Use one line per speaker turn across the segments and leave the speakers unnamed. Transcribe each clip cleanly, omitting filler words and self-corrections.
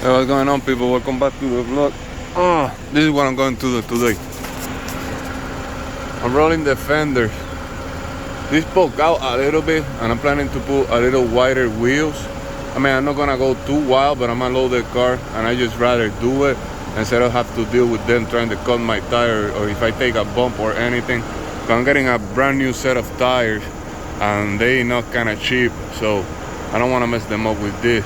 Hey, what's going on, people? Welcome back to the vlog. This is what I'm going to do today. I'm rolling the fenders. This poke out a little bit, and I'm planning to put a little wider wheels. I mean, I'm not gonna go too wild, but I'm gonna load the car, and I just rather do it instead of have to deal with them trying to cut my tire, or if I take a bump or anything. I'm getting a brand new set of tires, and they not kind of cheap, so I don't want to mess them up with this.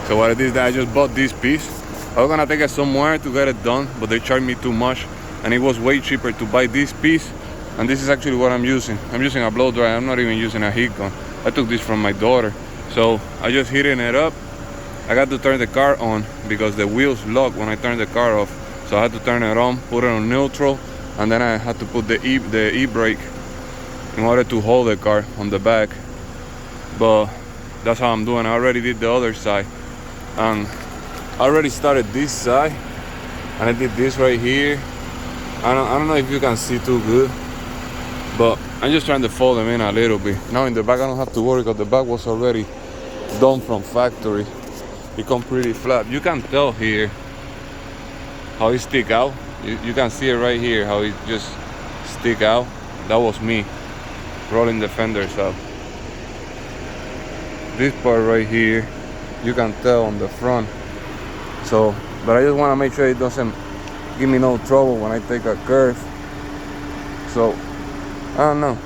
So what I did is that I just bought this piece. I was gonna take it somewhere to get it done, but they charged me too much, and it was way cheaper to buy this piece. And this is actually what I'm using. I'm using a blow dryer. I'm not even using a heat gun. I took this from my daughter. So I just heating it up. I got to turn the car on because the wheels lock when I turn the car off. So I had to turn it on, put it on neutral, and then I had to put the e-brake in order to hold the car on the back. But that's how I'm doing. I already did the other side. And I already started this side, and I did this right here. I don't know if you can see too good, but I'm just trying to fold them in a little bit. Now in the back I don't have to worry because the back was already done from factory. It comes pretty flat. You can tell here how it stick out. You can see it right here how it just stick out. That was me rolling the fenders up. This part right here, you can tell on the front. So, but I just want to make sure it doesn't give me no trouble when I take a curve. So, I don't know.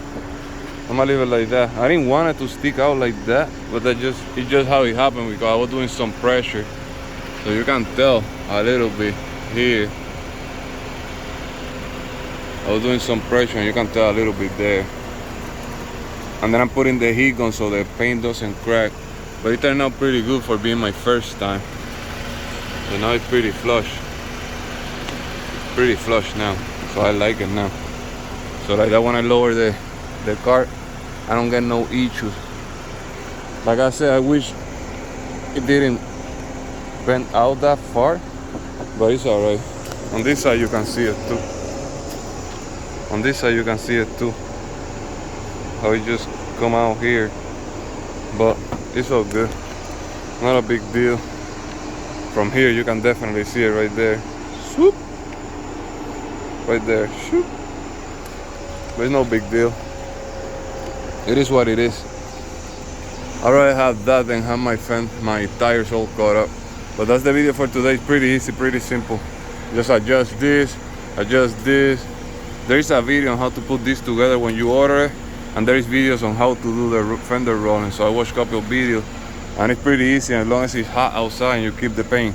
I'm gonna leave it like that. I didn't want it to stick out like that, but it's just how it happened because I was doing some pressure. So you can tell a little bit here. I was doing some pressure and you can tell a little bit there. And then I'm putting the heat gun so the paint doesn't crack. But it turned out pretty good for being my first time. So now it's pretty flush. It's pretty flush now. So I like it now. So like that when I lower the car, I don't get no issues. Like I said, I wish it didn't bend out that far, but it's alright. On this side you can see it too. On this side you can see it too. How it just come out here. But it's all good. Not a big deal. From here you can definitely see it right there. Swoop. Right there. Shoop. But it's no big deal. It is what it is. I already have that and have my tires all caught up. But that's the video for today. It's pretty easy, pretty simple. Just adjust this, adjust this. There is a video on how to put this together when you order it, and there is videos on how to do the fender rolling. So I watched a couple of videos, and it's pretty easy as long as it's hot outside and you keep the paint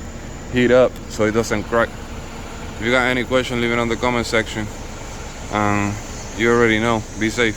heat up so it doesn't crack. If you got any questions, leave it on the comment section. You already know. Be safe.